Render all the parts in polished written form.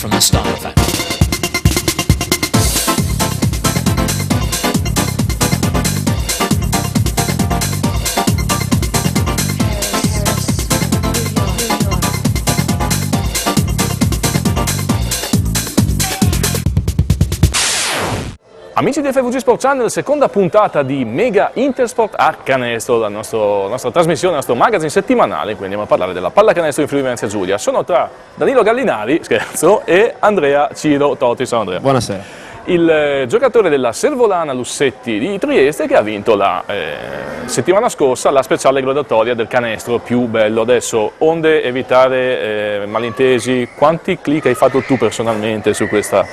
from the start of that. Amici di FVG Sport Channel, seconda puntata di Mega Intersport a Canestro, la nostra trasmissione, il nostro magazine settimanale in cui andiamo a parlare della pallacanestro in Friuli Venezia Giulia. Sono tra Danilo Gallinari, scherzo, e Andrea Ciro Totti. Ciao Andrea. Buonasera. Il giocatore della Servolana Lussetti di Trieste che ha vinto la settimana scorsa la speciale graduatoria del canestro più bello. Adesso, onde evitare malintesi, quanti click hai fatto tu personalmente su questa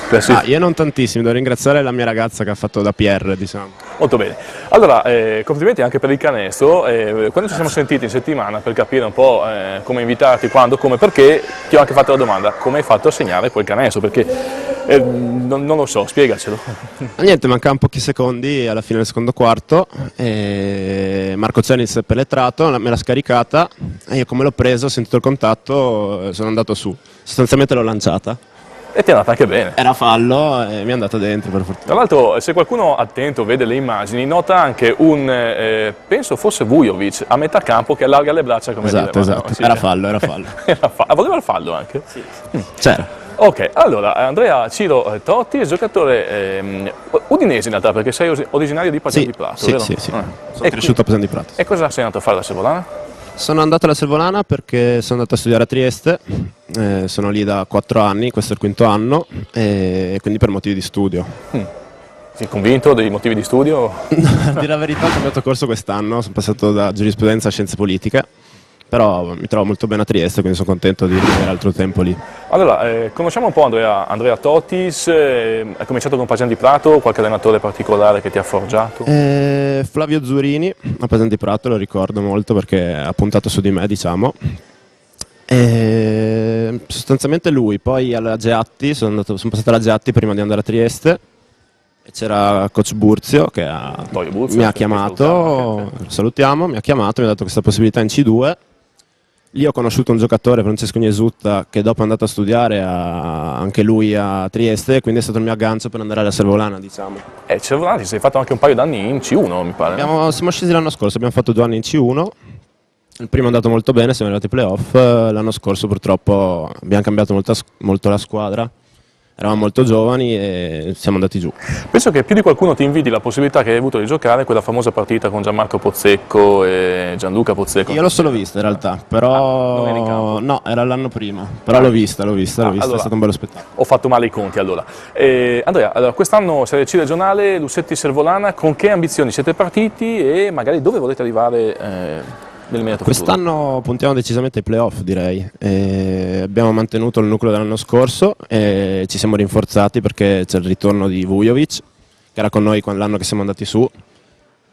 classifica? Io non tantissimi, devo ringraziare la mia ragazza che ha fatto da PR, diciamo. Molto bene. Allora, complimenti anche per il canestro. Quando ci siamo sentiti in settimana per capire un po' come invitarti, quando, come, perché, ti ho anche fatto la domanda: come hai fatto a segnare quel canestro? Perché non lo so, spiegacelo. Niente, mancavano pochi secondi alla fine del secondo quarto, Marco Ceni si è penetrato, me l'ha scaricata e io come l'ho preso, ho sentito il contatto, sono andato su. Sostanzialmente l'ho lanciata. E ti è andata anche bene. Era fallo e mi è andata dentro per fortuna. Tra l'altro, se qualcuno attento vede le immagini, nota anche un, penso fosse Vujovic, a metà campo che allarga le braccia come esatto, dire. Esatto, no, sì. Era fallo. Voleva il fallo anche? Sì. C'era. Ok, allora Andrea Ciro Totti, giocatore udinese in realtà, perché sei originario di Pagano di Prato, vero? Sì. Sono cresciuto a Pagano di Prato. E cosa sei andato a fare alla Servolana? Sono andato alla Servolana perché sono andato a studiare a Trieste, sono lì da 4 anni, questo è il quinto anno, e quindi per motivi di studio. Sei convinto dei motivi di studio? A dire la verità ho cambiato corso quest'anno, sono passato da giurisprudenza a scienze politiche, però mi trovo molto bene a Trieste, quindi sono contento di avere altro tempo lì. Allora, conosciamo un po' Andrea Tottis, hai cominciato con Pagano di Prato, qualche allenatore particolare che ti ha forgiato? Flavio Zurini, a Pagano di Prato, lo ricordo molto perché ha puntato su di me, diciamo. Sostanzialmente lui, poi alla Geatti, sono passato alla Geatti prima di andare a Trieste. C'era coach Burzio che mi ha chiamato, lo salutiamo, mi ha chiamato, mi ha dato questa possibilità in C2. Lì ho conosciuto un giocatore, Francesco Gnesutta, che dopo è andato a studiare anche lui a Trieste, quindi è stato il mio aggancio per andare alla Servolana, diciamo. Servolana ti sei fatto anche un paio d'anni in C1, mi pare. Siamo scesi l'anno scorso, abbiamo fatto 2 anni in C1. Il primo è andato molto bene, siamo arrivati ai playoff. L'anno scorso purtroppo abbiamo cambiato molto la squadra. Eravamo molto giovani e siamo andati giù. Penso che più di qualcuno ti invidi la possibilità che hai avuto di giocare quella famosa partita con Gianmarco Pozzecco e Gianluca Pozzecco. Io l'ho solo vista in realtà, però non eri in campo. No, era l'anno prima, però l'ho vista, allora, è stato un bello spettacolo. Ho fatto male i conti allora. Andrea, quest'anno Serie C regionale, Lussetti Servolana, con che ambizioni siete partiti e magari dove volete arrivare? Quest'anno puntiamo decisamente ai playoff, direi. Abbiamo mantenuto il nucleo dell'anno scorso e ci siamo rinforzati perché c'è il ritorno di Vujovic, che era con noi l'anno che siamo andati su,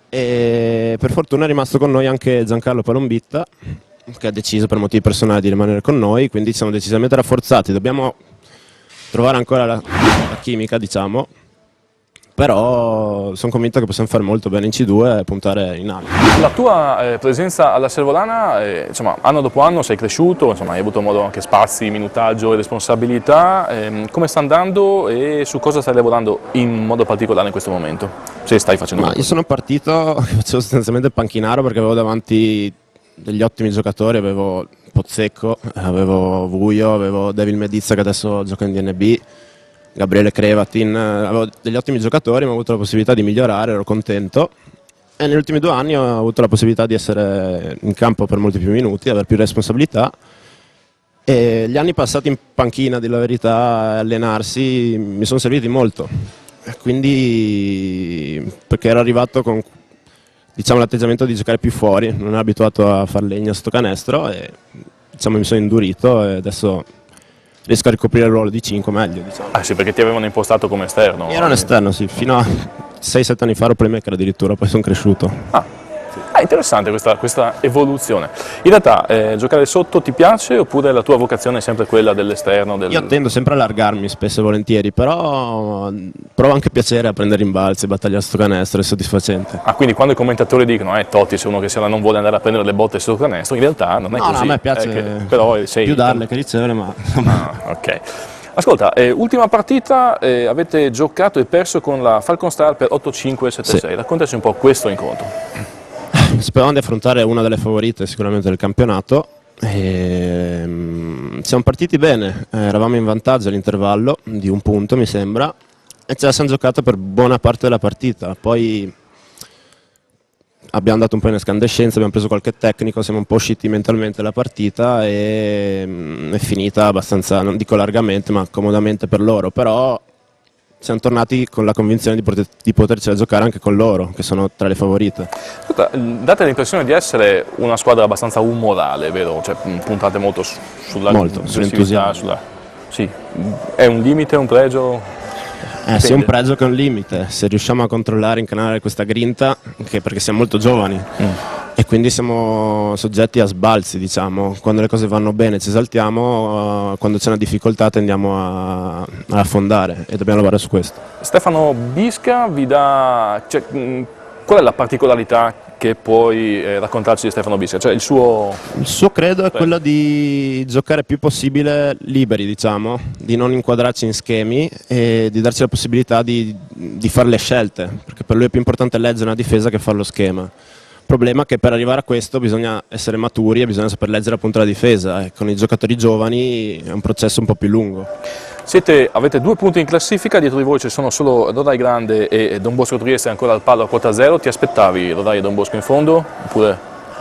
e per fortuna è rimasto con noi anche Giancarlo Palombitta, che ha deciso per motivi personali di rimanere con noi, quindi ci siamo decisamente rafforzati. Dobbiamo trovare ancora la chimica, diciamo. Però sono convinto che possiamo fare molto bene in C2 e puntare in alto. La tua presenza alla Servolana, insomma, anno dopo anno sei cresciuto, insomma, hai avuto modo anche spazi, minutaggio e responsabilità. Come sta andando e su cosa stai lavorando in modo particolare in questo momento? Se stai facendo io sono partito che facevo sostanzialmente panchinaro perché avevo davanti degli ottimi giocatori, avevo Pozzecco, avevo Vujo, avevo Devil Medizza che adesso gioca in DNB. Gabriele Crevatin, avevo degli ottimi giocatori, ma ho avuto la possibilità di migliorare, ero contento e negli ultimi 2 anni ho avuto la possibilità di essere in campo per molti più minuti, avere più responsabilità e gli anni passati in panchina, di la verità, allenarsi mi sono serviti molto, quindi perché ero arrivato con, diciamo, l'atteggiamento di giocare più fuori, non ero abituato a far legna sotto canestro e, diciamo, mi sono indurito e adesso riesco a ricoprire il ruolo di 5 meglio, diciamo. Ah sì, perché ti avevano impostato come esterno. Io ero un esterno, sì, fino a 6-7 anni fa ero playmaker addirittura, poi sono cresciuto. Interessante questa evoluzione. In realtà giocare sotto ti piace oppure la tua vocazione è sempre quella dell'esterno? Io tendo sempre a allargarmi spesso e volentieri, però provo anche piacere a prendere rimbalzi, battagliare sotto canestro, è soddisfacente. Quindi quando i commentatori dicono Totti c'è uno che non vuole andare a prendere le botte sotto canestro, in realtà non è così. No, a me piace però sei più darle che ricevere, ma... ok. Ascolta, ultima partita, avete giocato e perso con la Falcon Star per 8-5-7-6, Sì. Raccontaci un po' questo incontro. Speravamo di affrontare una delle favorite sicuramente del campionato. Siamo partiti bene, eravamo in vantaggio all'intervallo di 1 punto mi sembra e ce la siamo giocata per buona parte della partita, poi abbiamo dato un po' in escandescenza, abbiamo preso qualche tecnico, siamo un po' usciti mentalmente dalla partita e è finita abbastanza, non dico largamente ma comodamente per loro, però siamo tornati con la convinzione di potercela giocare anche con loro, che sono tra le favorite. Ascolta, date l'impressione di essere una squadra abbastanza umorale, vero? Cioè, puntate molto sull'entusiasmo. Sì, è un limite, un pregio? Sia un pregio che un limite, se riusciamo a controllare, incanalare questa grinta, perché siamo molto giovani e quindi siamo soggetti a sbalzi, diciamo. Quando le cose vanno bene ci esaltiamo, quando c'è una difficoltà tendiamo a affondare e dobbiamo lavorare su questo. Stefano Bisca vi dà... Cioè, qual è la particolarità che puoi raccontarci di Stefano Bisca? Cioè, il suo credo è quello di giocare più possibile liberi, diciamo, di non inquadrarci in schemi e di darci la possibilità di fare le scelte, perché per lui è più importante leggere una difesa che fare lo schema. Il problema è che per arrivare a questo bisogna essere maturi e bisogna saper leggere appunto la difesa e con i giocatori giovani è un processo un po' più lungo. Avete 2 punti in classifica, dietro di voi ci sono solo Rodai Grande e Don Bosco Trieste ancora al palo a quota 0, ti aspettavi Rodai e Don Bosco in fondo? Oppure...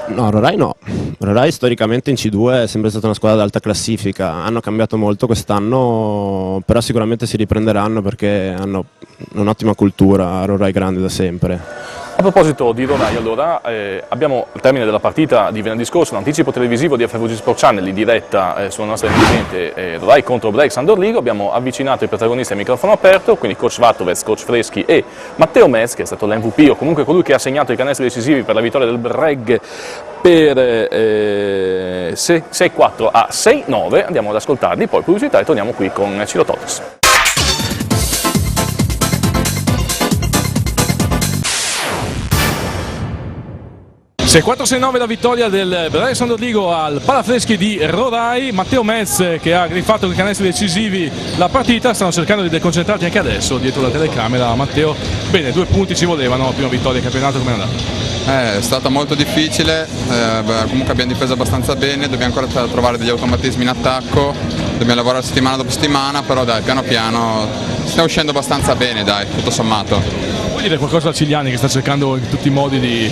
No, Rorai no. Rorai storicamente in C2 è sempre stata una squadra d'alta classifica, hanno cambiato molto quest'anno, però sicuramente si riprenderanno perché hanno un'ottima cultura Rorai Grande da sempre. A proposito di Rodai, allora, abbiamo al termine della partita di venerdì scorso l'anticipo televisivo di FVG Sport Channel in diretta sulla nostra emittente Rodai contro Break San Dorligo, abbiamo avvicinato i protagonisti a microfono aperto, quindi coach Vatovec, coach Freschi e Matteo Metz, che è stato l'MVP o comunque colui che ha segnato i canestri decisivi per la vittoria del Breg per 6-4 a 6-9, andiamo ad ascoltarli, poi pubblicità e torniamo qui con Ciro Totis. 6-4-6-9 la vittoria del Break San Dorligo al Palafreschi di Rodai. Matteo Metz, che ha griffato con i canestri decisivi la partita, stanno cercando di deconcentrarti anche adesso dietro la telecamera. Matteo, bene, 2 punti ci volevano, prima vittoria del campionato, come è andata? È stata molto difficile, comunque abbiamo difeso abbastanza bene, dobbiamo ancora trovare degli automatismi in attacco, dobbiamo lavorare settimana dopo settimana, però dai, piano piano stiamo uscendo abbastanza bene, dai, tutto sommato. Vuoi dire qualcosa a Cigliani che sta cercando in tutti i modi di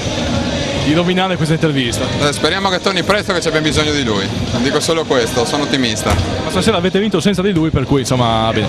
rovinare questa intervista? Speriamo che torni presto, che abbiamo bisogno di lui, dico solo questo, sono ottimista. Ma stasera avete vinto senza di lui, per cui insomma bene.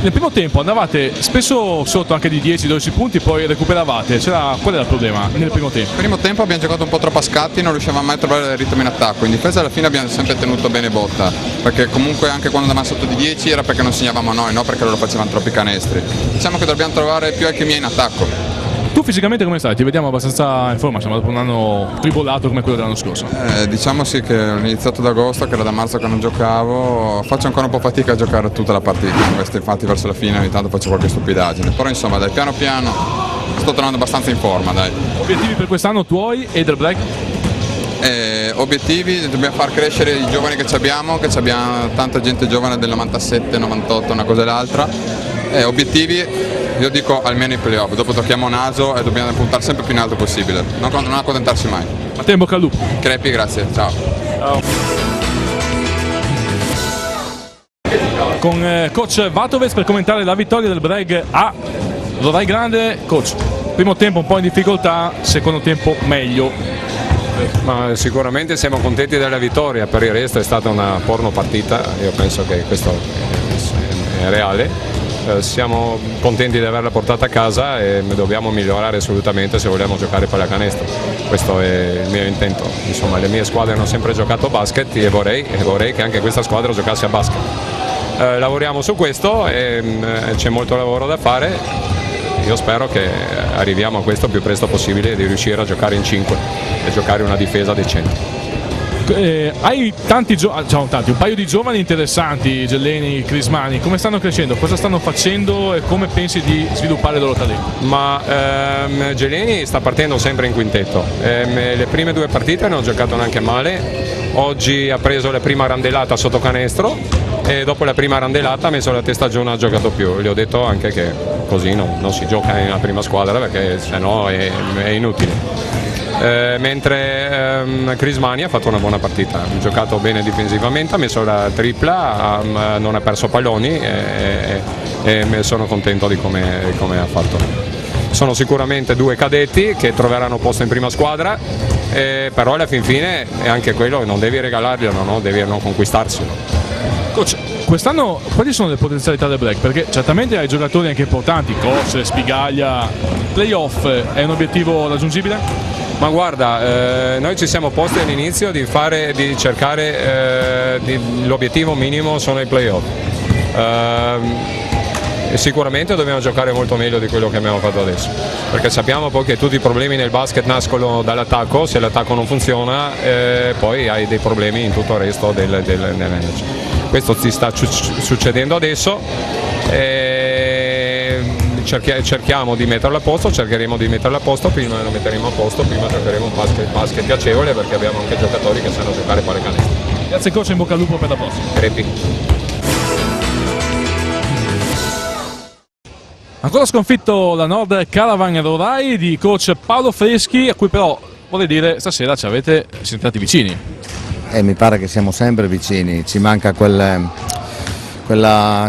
Nel primo tempo andavate spesso sotto anche di 10-12 punti, poi recuperavate, qual era il problema nel primo tempo? Nel primo tempo abbiamo giocato un po' troppo a scatti, non riuscivamo mai a trovare il ritmo in attacco, in difesa alla fine abbiamo sempre tenuto bene botta, perché comunque anche quando andavamo sotto di 10 era perché non segnavamo noi, no perché loro facevano troppi canestri. Diciamo che dobbiamo trovare più alchimia in attacco. Tu fisicamente come stai? Ti vediamo abbastanza in forma, insomma, dopo un anno tribolato come quello dell'anno scorso. Diciamo sì che ho iniziato ad agosto, che era da marzo che non giocavo, faccio ancora un po' fatica a giocare tutta la partita, questo infatti verso la fine ogni tanto faccio qualche stupidaggine, però insomma dai, piano piano sto tornando abbastanza in forma, dai. Obiettivi per quest'anno tuoi e del Break? Obiettivi, dobbiamo far crescere i giovani che abbiamo tanta gente giovane del 97, 98, una cosa e l'altra. Obiettivi, io dico almeno i playoff, dopo tocchiamo naso e dobbiamo puntare sempre più in alto possibile, non accontentarsi mai. Matteo, in bocca al lupo. Crepi, grazie, ciao. Ciao. Con coach Vatovec per commentare la vittoria del Breg a Rodai Grande. Coach, primo tempo un po' in difficoltà, secondo tempo meglio. Ma sicuramente siamo contenti della vittoria, per il resto è stata una porno partita, io penso che questo è reale. Siamo contenti di averla portata a casa e dobbiamo migliorare assolutamente se vogliamo giocare pallacanestro. Questo è il mio intento. Insomma, le mie squadre hanno sempre giocato a basket e vorrei che anche questa squadra giocasse a basket. Lavoriamo su questo e c'è molto lavoro da fare. Io spero che arriviamo a questo il più presto possibile e di riuscire a giocare in 5 e giocare una difesa decente. Hai un paio di giovani interessanti, Gelleni, Crismani, come stanno crescendo, cosa stanno facendo e come pensi di sviluppare il loro talento? Ma Gelleni sta partendo sempre in quintetto, le prime 2 partite non ha giocato neanche male, oggi ha preso la prima randellata sotto canestro e dopo la prima randelata ha messo la testa giù, non ha giocato più. Gli ho detto anche che così non si gioca nella prima squadra perché sennò è inutile. Mentre Chris Mani ha fatto una buona partita, ha giocato bene difensivamente, ha messo la tripla, non ha perso palloni e sono contento di come ha fatto. Sono sicuramente due cadetti che troveranno posto in prima squadra, però alla fin fine è anche quello, non devi regalarglielo, no? Devi non conquistarselo. Coach, quest'anno quali sono le potenzialità del Black? Perché certamente hai giocatori anche importanti, Coach, Spigaglia, playoff è un obiettivo raggiungibile? Ma guarda, noi ci siamo posti all'inizio di cercare l'obiettivo minimo sono i playoff. E sicuramente dobbiamo giocare molto meglio di quello che abbiamo fatto adesso, perché sappiamo poi che tutti i problemi nel basket nascono dall'attacco, se l'attacco non funziona poi hai dei problemi in tutto il resto dell'energia. Questo ti sta succedendo adesso. Cerchiamo di metterlo a posto, cercheremo di metterlo a posto, prima lo metteremo a posto, prima giocheremo un basket piacevole perché abbiamo anche giocatori che sanno giocare pallacanestro. Grazie coach, in bocca al lupo per la prossima. Crepi. Ancora sconfitto la Nord Caravan Rorai di coach Paolo Freschi, a cui però vorrei dire stasera ci avete sentiti vicini. Mi pare che siamo sempre vicini, ci manca quella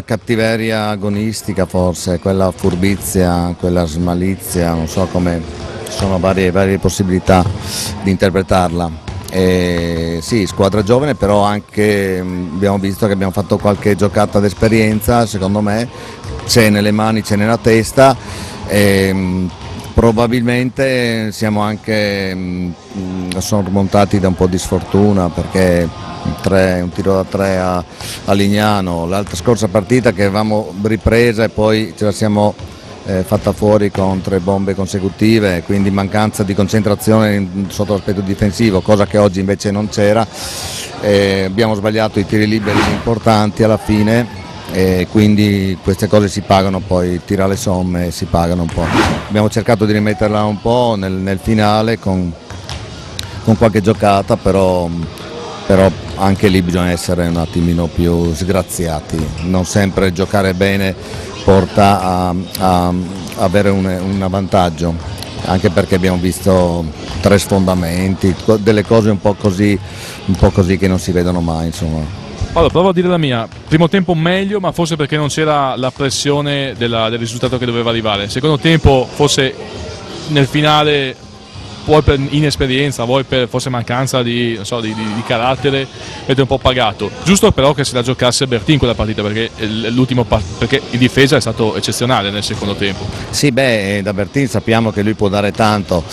cattiveria agonistica forse, quella furbizia, quella smalizia, non so come, ci sono varie possibilità di interpretarla. Sì, squadra giovane, però anche abbiamo visto che abbiamo fatto qualche giocata d'esperienza, secondo me c'è nelle mani, c'è nella testa. Probabilmente siamo anche sormontati da un po' di sfortuna perché un tiro da 3 a Lignano, l'altra scorsa partita che avevamo ripresa e poi ce la siamo fatta fuori con 3 bombe consecutive, quindi mancanza di concentrazione sotto l'aspetto difensivo, cosa che oggi invece non c'era. Abbiamo sbagliato i tiri liberi importanti alla fine. E quindi queste cose si pagano, poi tira le somme e si pagano un po'. Abbiamo cercato di rimetterla un po' nel finale con qualche giocata, però anche lì bisogna essere un attimino più sgraziati, non sempre giocare bene porta a avere un vantaggio, anche perché abbiamo visto 3 sfondamenti, delle cose un po' così che non si vedono mai, insomma. Allora, provo a dire la mia. Primo tempo meglio, ma forse perché non c'era la pressione del risultato che doveva arrivare. Secondo tempo forse nel finale, vuoi per inesperienza, vuoi per forse mancanza di carattere, avete un po' pagato. Giusto però che se la giocasse Bertin quella partita, perché perché in difesa è stato eccezionale nel secondo tempo. Sì, da Bertin sappiamo che lui può dare tanto.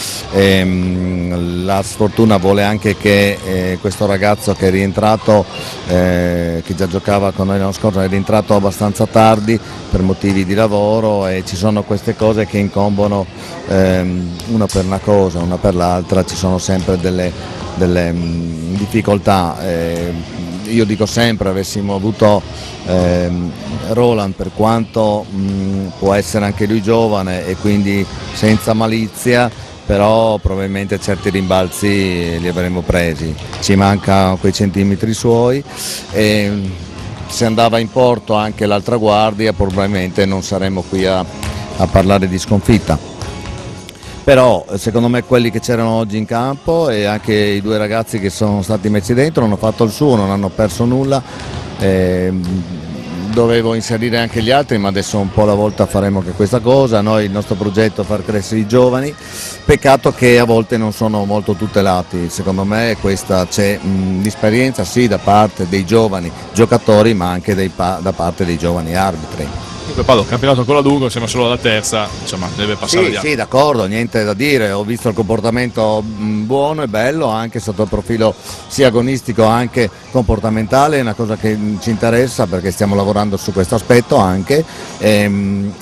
La sfortuna vuole anche che questo ragazzo che è rientrato, che già giocava con noi l'anno scorso, è rientrato abbastanza tardi per motivi di lavoro, e ci sono queste cose che incombono una per una cosa, una per l'altra, ci sono sempre delle difficoltà. Io dico sempre, avessimo avuto Roland, per quanto può essere anche lui giovane e quindi senza malizia, però probabilmente certi rimbalzi li avremmo presi, ci manca quei centimetri suoi, e se andava in porto anche l'altra guardia probabilmente non saremmo qui a parlare di sconfitta. Però secondo me quelli che c'erano oggi in campo e anche i 2 ragazzi che sono stati messi dentro hanno fatto il suo, non hanno perso nulla. Dovevo inserire anche gli altri, ma adesso un po' alla volta faremo anche questa cosa. Noi il nostro progetto è far crescere i giovani, peccato che a volte non sono molto tutelati. Secondo me questa c'è l'esperienza sì da parte dei giovani giocatori, ma anche da parte dei giovani arbitri. Paolo, il campionato ancora lungo, siamo solo alla terza, insomma deve passare gli anni. Sì, d'accordo, niente da dire, ho visto il comportamento buono e bello anche sotto il profilo sia agonistico anche comportamentale, è una cosa che ci interessa perché stiamo lavorando su questo aspetto anche.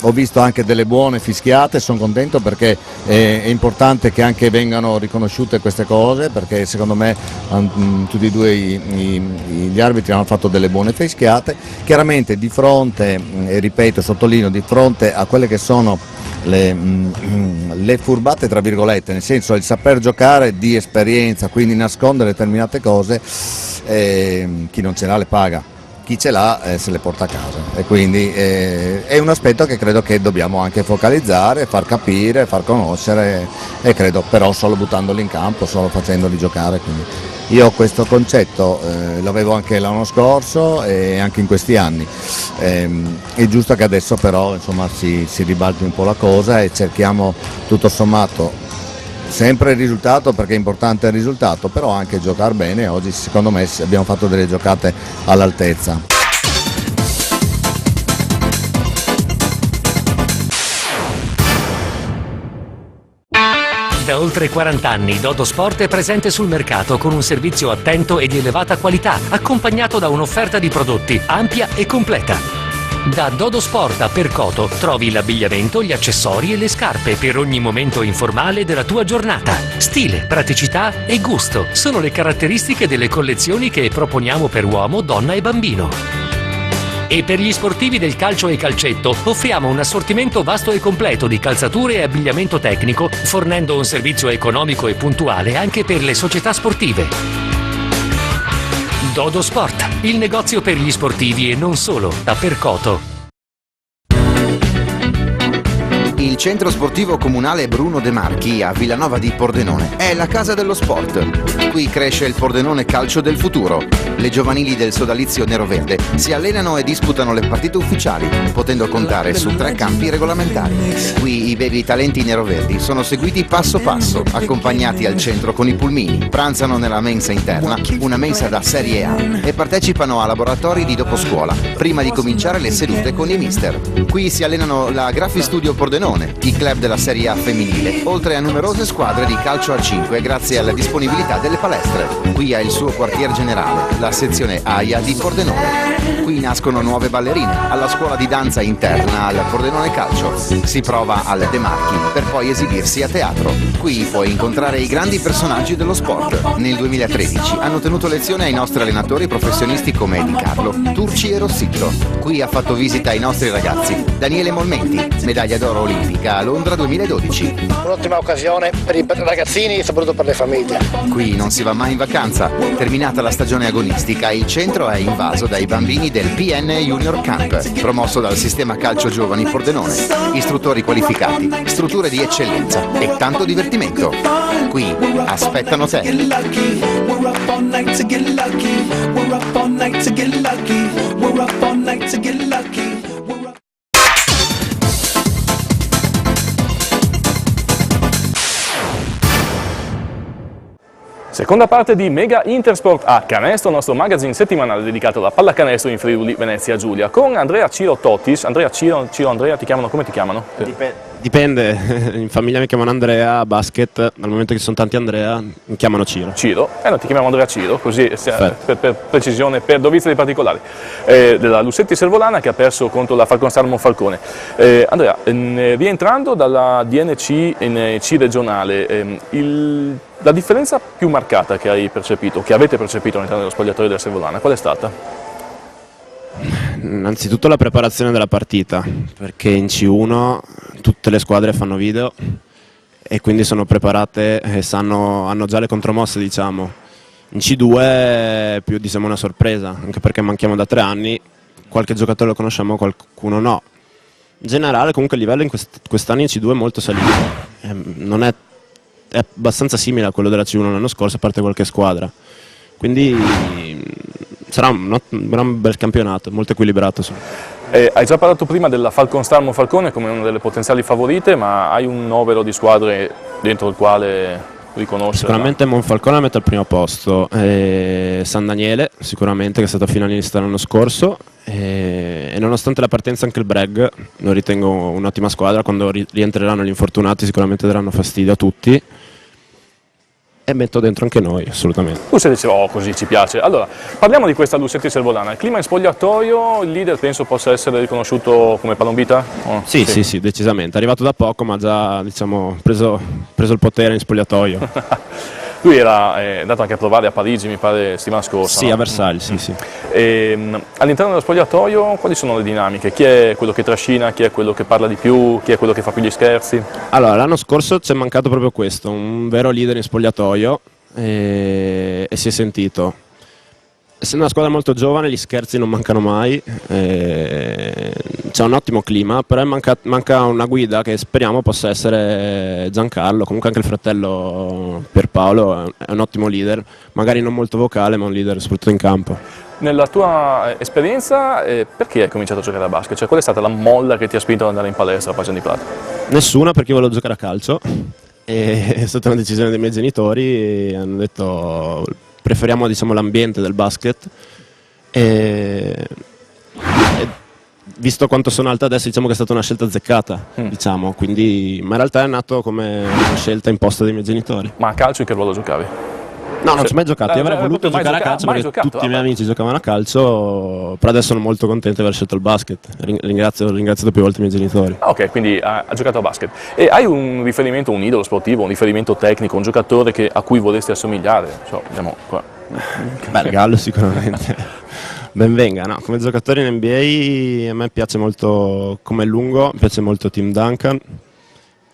Ho visto anche delle buone fischiate, sono contento perché è importante che anche vengano riconosciute queste cose, perché secondo me tutti e 2 gli arbitri hanno fatto delle buone fischiate. Chiaramente di fronte, e ripeto, sottolineo, di fronte a quelle che sono le furbate tra virgolette, nel senso il saper giocare di esperienza, quindi nascondere determinate cose, chi non ce l'ha le paga. chi ce l'ha se le porta a casa, e quindi è un aspetto che credo che dobbiamo anche focalizzare, far capire, far conoscere, e credo però solo buttandoli in campo, solo facendoli giocare. Quindi io questo concetto l'avevo anche l'anno scorso e anche in questi anni, è giusto che adesso però insomma si ribalti un po' la cosa e cerchiamo tutto sommato sempre il risultato, perché è importante il risultato, però anche giocare bene. Oggi secondo me abbiamo fatto delle giocate all'altezza. Da oltre 40 anni Dodo Sport è presente sul mercato con un servizio attento e di elevata qualità, accompagnato da un'offerta di prodotti ampia e completa. Da Dodo Sport a Percoto trovi l'abbigliamento, gli accessori e le scarpe per ogni momento informale della tua giornata. Stile, praticità e gusto sono le caratteristiche delle collezioni che proponiamo per uomo, donna e bambino. E per gli sportivi del calcio e calcetto offriamo un assortimento vasto e completo di calzature e abbigliamento tecnico, fornendo un servizio economico e puntuale anche per le società sportive. Dodo Sport, il negozio per gli sportivi e non solo, da Percoto. Il centro sportivo comunale Bruno De Marchi a Villanova di Pordenone è la casa dello sport. Qui cresce il Pordenone calcio del futuro. Le giovanili del sodalizio nero-verde si allenano e disputano le partite ufficiali, potendo contare su 3 campi regolamentari. Qui i baby talenti nero-verdi sono seguiti passo passo, accompagnati al centro con i pulmini, pranzano nella mensa interna, una mensa da Serie A, e partecipano a laboratori di doposcuola, prima di cominciare le sedute con i mister. Qui si allenano la Graffi Studio Pordenone, i club della Serie A femminile, oltre a numerose squadre di calcio a 5 grazie alla disponibilità delle palestre. Qui ha il suo quartier generale, la sezione AIA di Pordenone. Qui nascono nuove ballerine, alla scuola di danza interna al Pordenone Calcio. Si prova al De Marchi per poi esibirsi a teatro. Qui puoi incontrare i grandi personaggi dello sport. Nel 2013 hanno tenuto lezione ai nostri allenatori professionisti come Di Carlo, Turci e Rossitto. Qui ha fatto visita ai nostri ragazzi Daniele Molmenti, medaglia d'oro olimpica a Londra 2012. Un'ottima occasione per i ragazzini e soprattutto per le famiglie. Qui non si va mai in vacanza. Terminata la stagione agonistica, il centro è invaso dai bambini del PN Junior Camp, promosso dal Sistema Calcio Giovani Pordenone. Istruttori qualificati, strutture di eccellenza e tanto divertimento. Qui aspettano te. Seconda parte di Mega Intersport a Canestro, il nostro magazine settimanale dedicato alla pallacanestro in Friuli Venezia Giulia, con Andrea Ciro Tottis. Andrea Ciro Andrea, ti chiamano come ti chiamano? Dipende, in famiglia mi chiamano Andrea, basket, dal momento che sono tanti Andrea mi chiamano Ciro. Ciro? No, ti chiamiamo Andrea Ciro, così per precisione, per dovizia di particolari. Della Lussetti Servolana che ha perso contro la Falconstar Monfalcone. Andrea, rientrando dalla DNC in C regionale, la differenza più marcata che hai percepito, che avete percepito all'interno dello spogliatoio della Servolana, qual è stata? Innanzitutto la preparazione della partita, perché in C1 tutte le squadre fanno video e quindi sono preparate e hanno già le contromosse, diciamo. In C2 è più diciamo una sorpresa, anche perché manchiamo da 3 anni, qualche giocatore lo conosciamo, qualcuno no. In generale comunque il livello in quest'anno in C2 è molto salito, è abbastanza simile a quello della C1 l'anno scorso, a parte qualche squadra. Quindi sarà un bel campionato, molto equilibrato. Hai già parlato prima della Falconstar Monfalcone come una delle potenziali favorite, ma hai un novero di squadre dentro il quale riconoscere? Sicuramente Monfalcone la mette al primo posto, San Daniele sicuramente, che è stato finalista l'anno scorso, e nonostante la partenza anche il Breg lo ritengo un'ottima squadra. Quando rientreranno gli infortunati sicuramente daranno fastidio a tutti. E metto dentro anche noi, assolutamente. Tu sei dicevo, così ci piace. Allora, parliamo di questa Lussetti Servolana. Il clima in spogliatoio, il leader penso possa essere riconosciuto come palombita? Oh, sì, decisamente. È arrivato da poco, ma già diciamo preso il potere in spogliatoio. Lui era andato anche a provare a Parigi, mi pare, settimana scorsa. Sì, no? A Versailles, sì. All'interno dello spogliatoio quali sono le dinamiche? Chi è quello che trascina, chi è quello che parla di più, chi è quello che fa più gli scherzi? Allora, l'anno scorso ci è mancato proprio questo, un vero leader in spogliatoio, e si è sentito. Essendo una squadra molto giovane, gli scherzi non mancano mai, c'è un ottimo clima, però manca una guida che speriamo possa essere Giancarlo, comunque anche il fratello Pierpaolo è un ottimo leader, magari non molto vocale ma un leader soprattutto in campo. Nella tua esperienza, perché hai cominciato a giocare a basket? Cioè, qual è stata la molla che ti ha spinto ad andare in palestra a Pagani di Prato? Nessuna, perché volevo giocare a calcio e è stata una decisione dei miei genitori e hanno detto preferiamo, diciamo, l'ambiente del basket e visto quanto sono alta adesso, diciamo che è stata una scelta azzeccata, diciamo, quindi, ma in realtà è nato come una scelta imposta dai miei genitori. Ma a calcio in che ruolo giocavi? No, non ci ho mai giocato, io avrei voluto giocare a calcio perché tutti i miei amici giocavano a calcio, però adesso sono molto contento di aver scelto il basket, ho ringraziato più volte i miei genitori. Ok, quindi ha giocato a basket. E hai un riferimento, un idolo sportivo, un riferimento tecnico, un giocatore a cui vorresti assomigliare? Vediamo qua. Beh, Gallo sicuramente. Ben venga, no? Come giocatore in NBA a me piace molto, come lungo, mi piace molto Tim Duncan.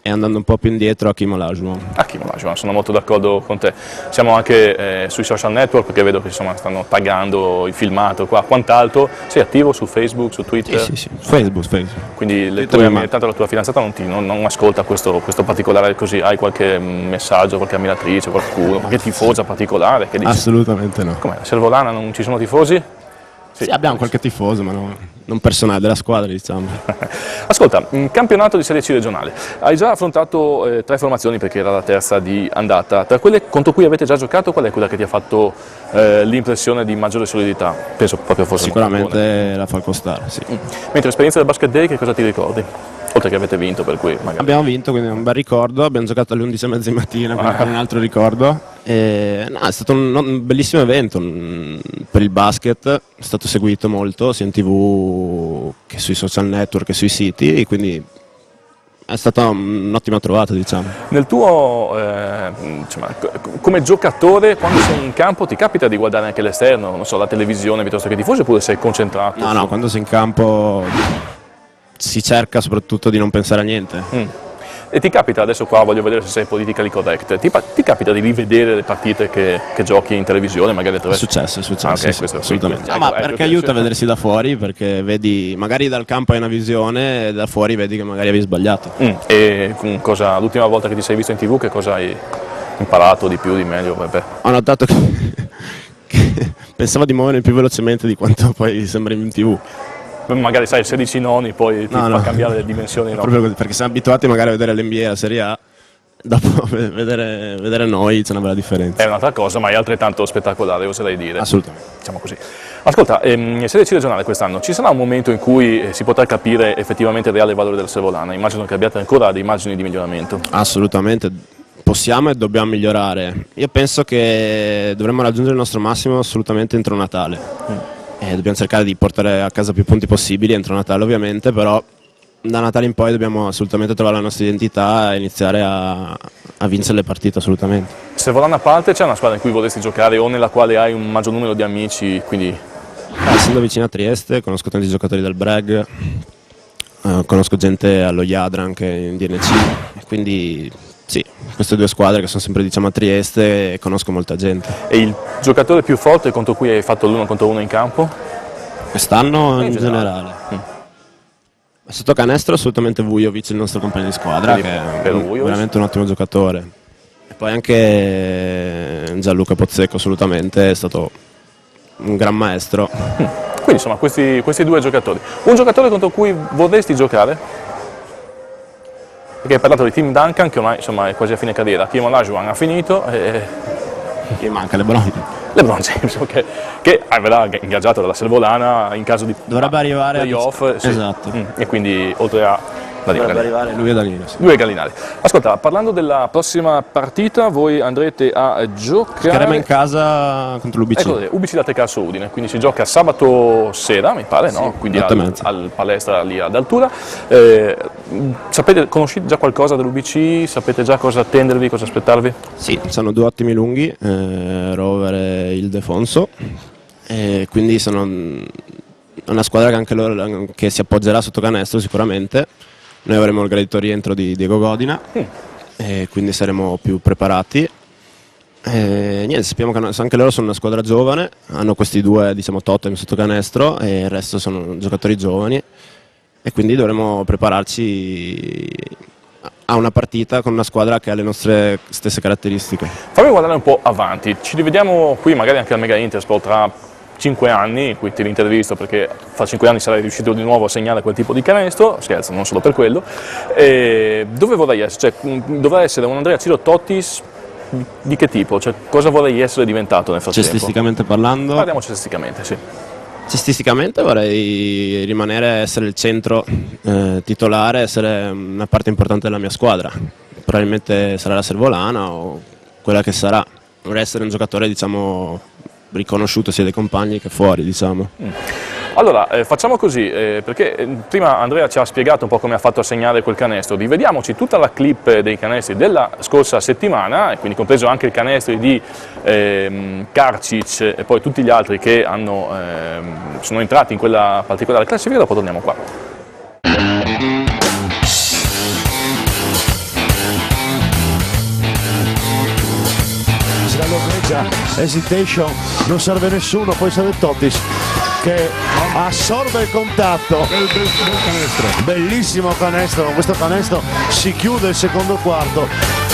E andando un po' più indietro Hakeem Olajuwon. Hakeem Olajuwon, sono molto d'accordo con te. Siamo anche sui social network perché vedo che insomma, stanno taggando il filmato qua, quant'altro. Sei attivo su Facebook, su Twitter? Sì. Facebook. Quindi tanto la tua fidanzata non ascolta questo particolare così, hai qualche messaggio, qualche ammiratrice, qualcuno, qualche tifosa particolare? Che dice? Assolutamente no. Com'è? A Servolana non ci sono tifosi? Sì, abbiamo qualche tifoso, ma non personale, della squadra, diciamo. Ascolta, un campionato di Serie C regionale. Hai già affrontato 3 formazioni perché era la terza di andata. Tra quelle contro cui avete già giocato, qual è quella che ti ha fatto l'impressione di maggiore solidità? Penso proprio fosse sicuramente la Falcostar, sì. Mentre esperienza del Basket Day, che cosa ti ricordi? Oltre che avete vinto, per cui magari. Abbiamo vinto, quindi è un bel ricordo, abbiamo giocato alle 11:30 di mattina, quindi un altro ricordo. È stato un bellissimo evento per il basket, è stato seguito molto sia in TV che sui social network e sui siti, e quindi è stata un'ottima trovata, diciamo. Nel tuo, come giocatore, quando sei in campo ti capita di guardare anche l'esterno, non so, la televisione piuttosto che i tifosi, oppure sei concentrato? No, quando sei in campo si cerca soprattutto di non pensare a niente. E ti capita, adesso qua voglio vedere se sei politically correct, ti capita di rivedere le partite che giochi in televisione, magari attraverso... È successo, okay, sì, assolutamente. Ma perché aiuta a vedersi da fuori, perché vedi, magari dal campo hai una visione e da fuori vedi che magari avevi sbagliato. E l'ultima volta che ti sei visto in TV, che cosa hai imparato di più, di meglio? Ho notato che pensavo di muovermi più velocemente di quanto poi sembra in TV. Magari sai, 16 noni poi ti fa cambiare le dimensioni. No? Proprio così, perché siamo abituati magari a vedere l'NBA e la Serie A, dopo vedere noi c'è una bella differenza. È un'altra cosa, ma è altrettanto spettacolare, oserei dire. Assolutamente. Diciamo così. Ascolta, Serie C regionale quest'anno, ci sarà un momento in cui si potrà capire effettivamente il reale valore del Servolana? Immagino che abbiate ancora dei margini di miglioramento. Assolutamente, possiamo e dobbiamo migliorare. Io penso che dovremmo raggiungere il nostro massimo assolutamente entro Natale. Dobbiamo cercare di portare a casa più punti possibili entro Natale, ovviamente, però da Natale in poi dobbiamo assolutamente trovare la nostra identità e iniziare a vincere le partite, assolutamente. Servolana a parte, c'è una squadra in cui vorresti giocare o nella quale hai un maggior numero di amici, quindi... Essendo vicino a Trieste, conosco tanti giocatori del Breg, conosco gente allo Jadran anche in DNC, quindi sì, queste 2 squadre che sono sempre, diciamo, a Trieste, e conosco molta gente. E il giocatore più forte contro cui hai fatto l'1 contro 1 in campo? Quest'anno in generale. Sotto canestro assolutamente Vujovic, il nostro compagno di squadra, che è veramente un ottimo giocatore. E poi anche Gianluca Pozzecco, assolutamente, è stato un gran maestro. Quindi insomma questi 2 giocatori. Un giocatore contro cui vorresti giocare? Perché hai parlato di Tim Duncan, che ormai insomma, è quasi a fine carriera. Hakeem Olajuwon ha finito e manca LeBron James, che verrà ingaggiato dalla Servolana in caso di dovrebbe arrivare playoff, sì. Esatto. E quindi oltre a dovrebbe arrivare lui e Danilo, sì. Lui e Gallinari. Ascolta, parlando della prossima partita, voi andrete a giocare... Giocheremo in casa contro l'UBC. Ecco, UBC Latte Carso Udine, quindi si gioca sabato sera, mi pare, no? Quindi al palestra lì ad altura. Conoscete già qualcosa dell'UBC? Sapete già cosa attendervi, cosa aspettarvi? Sì, sono 2 ottimi lunghi, Rover e Ildefonso, quindi sono una squadra che anche loro che si appoggerà sotto canestro sicuramente. Noi avremo il gradito rientro di Diego Godina, e quindi saremo più preparati. Niente, sappiamo che anche loro sono una squadra giovane, hanno questi due, diciamo, totem sotto canestro e il resto sono giocatori giovani e quindi dovremo prepararci a una partita con una squadra che ha le nostre stesse caratteristiche. Fammi guardare un po' avanti, ci rivediamo qui magari anche al Mega Intersport tra 5 anni, qui te l'intervisto perché fra 5 anni sarai riuscito di nuovo a segnare quel tipo di canestro, scherzo, non solo per quello. Dove vorrei essere? Cioè, dovrà essere un Andrea Ciro Tottis di che tipo? Cioè, cosa vorrei essere diventato nel frattempo? Cestisticamente parlando? Parliamo cestisticamente, sì. Cestisticamente vorrei rimanere, essere il centro titolare, essere una parte importante della mia squadra. Probabilmente sarà la Servolana o quella che sarà. Vorrei essere un giocatore, diciamo, riconosciuto sia dai compagni che fuori, diciamo. Allora, facciamo così, perché prima Andrea ci ha spiegato un po' come ha fatto a segnare quel canestro. Rivediamoci tutta la clip dei canestri della scorsa settimana, e quindi compreso anche il canestro di Karcic e poi tutti gli altri che sono entrati in quella particolare classifica, dopo torniamo qua. Hesitation, non serve nessuno, poi serve Tottis che assorbe il contatto. Bellissimo canestro, con questo canestro si chiude il secondo quarto.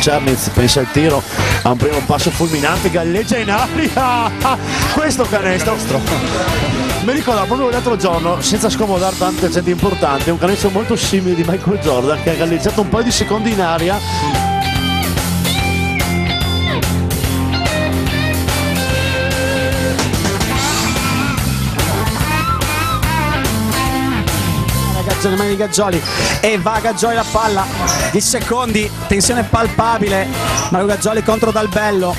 Czernic pensa al tiro, ha un primo passo fulminante, galleggia in aria, questo canestro mi ricorda proprio l'altro giorno, senza scomodare tante gente importanti, un canestro molto simile di Michael Jordan che ha galleggiato un paio di secondi in aria. nelle mani di Gaggioli e va a Gaggioli la palla, 10 secondi, tensione palpabile, Marco Gaggioli contro Dalbello,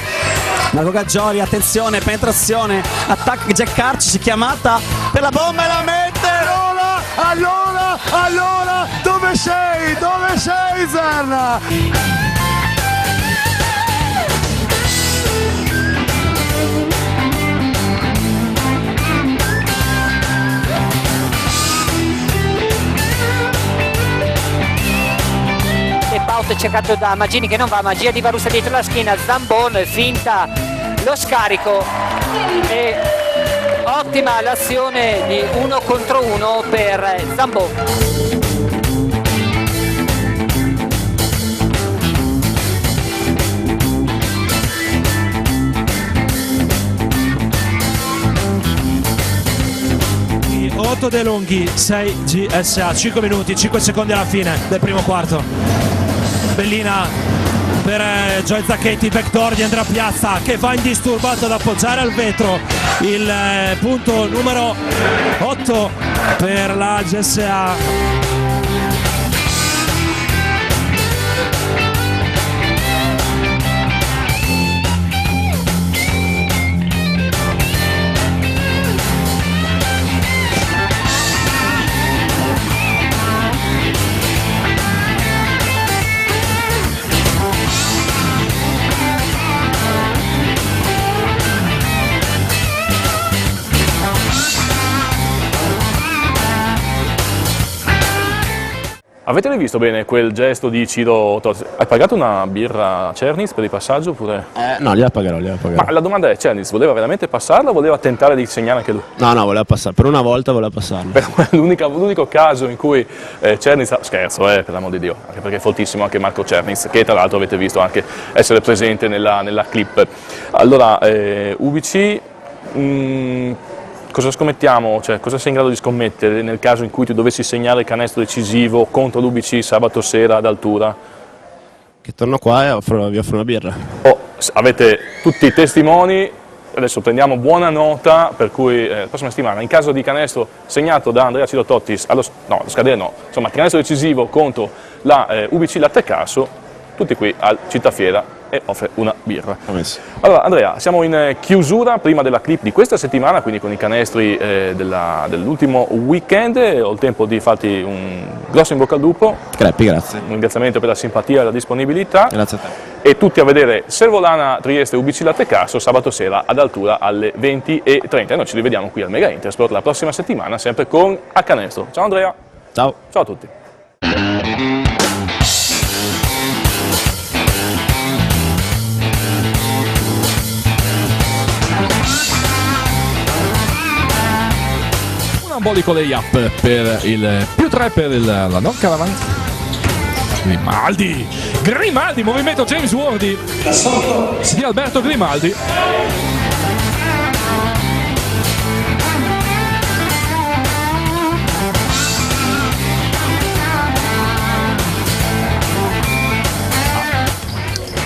Marco Gaggioli, attenzione, penetrazione, attacca Jack Karcic, chiamata per la bomba e la mette. Allora, dove sei Zerna? Baut cercato da Magini che non va, magia di Barussa dietro la schiena, Zambon finta lo scarico e ottima l'azione di 1 contro 1 per Zambon. Otto De Lunghi, 6 GSA, 5 minuti, 5 secondi alla fine del primo quarto. Bellina per Joy Zacchetti, backdoor di Andrea Piazza che va indisturbato ad appoggiare al vetro il punto numero 8 per la GSA. Avete rivisto bene quel gesto di Ciro Tottis? Hai pagato una birra a Czernic per il passaggio oppure? No, gliela pagherò. Ma la domanda è, Czernic voleva veramente passarla o voleva tentare di segnare anche lui? No, voleva passare, per una volta voleva passarla. L'unico caso in cui Czernic, scherzo per l'amor di Dio, anche perché è fortissimo anche Marco Czernic, che tra l'altro avete visto anche essere presente nella clip. Allora, UBC... cosa scommettiamo? Cioè, cosa sei in grado di scommettere nel caso in cui tu dovessi segnare il canestro decisivo contro l'UBC sabato sera ad Altura? Che torno qua e vi offro una birra. Avete tutti i testimoni, adesso prendiamo buona nota, per cui la prossima settimana, in caso di canestro segnato da Andrea Ciro Tottis, allo scadere no, insomma canestro decisivo contro la UBC Latte Casso, tutti qui al Città Fiera e offre una birra. Allora Andrea, siamo in chiusura prima della clip di questa settimana, quindi con i canestri dell'ultimo weekend. Ho il tempo di farti un grosso in bocca al lupo. Creppi, grazie. Un ringraziamento per la simpatia e la disponibilità. Grazie a te. E tutti a vedere Servolana Trieste UBC Latte Carso sabato sera ad Altura alle 20:30. Noi ci rivediamo qui al Mega Intersport la prossima settimana, sempre con A Canestro. Ciao Andrea. Ciao. Ciao a tutti. Un ambolico layup per il +3 per la North Caravan. Grimaldi, movimento James Wardy di Alberto Grimaldi.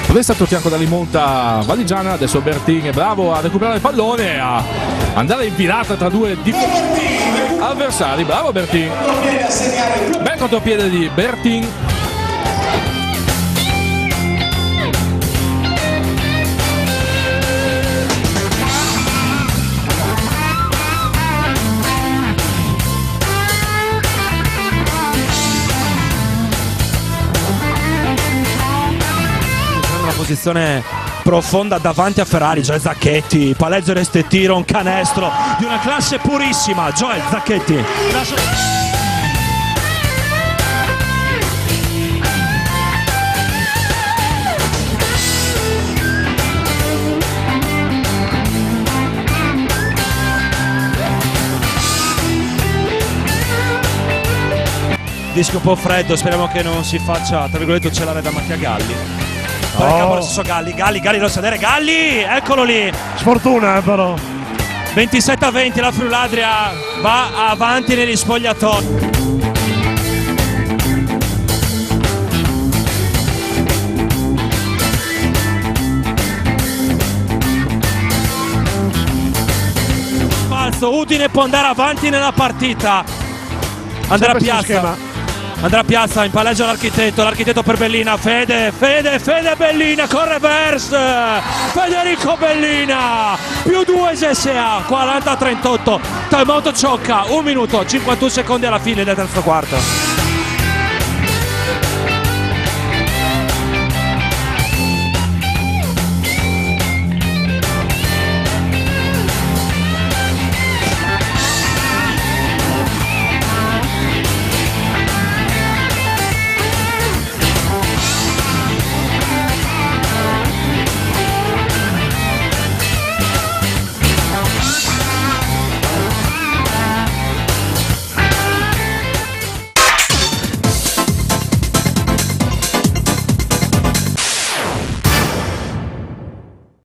Presta sul fianco da rimonta valigiana, adesso Bertin è bravo a recuperare il pallone, a andare in filata tra due avversari, bravo Bertin, bel contropiede di Bertin. Posizione profonda davanti a Ferrari, Joel Zacchetti, palleggio resta e tiro, un canestro di una classe purissima, Joel Zacchetti. Disco un po' freddo, speriamo che non si faccia, tra virgolette, celare da Mattia Galli. Poi il capo lo stesso Galli lo sedere, Galli, eccolo lì. Sfortuna però. 27-20, la Friuladria va avanti negli spogliatoi. Falso, Udine può andare avanti nella partita. Andrea Piazza in palleggio l'architetto per Bellina, Fede Bellina con reverse, Federico Bellina, +2 SSA, 40-38, Talmoto Ciocca, 1 minuto 51 secondi alla fine del terzo quarto.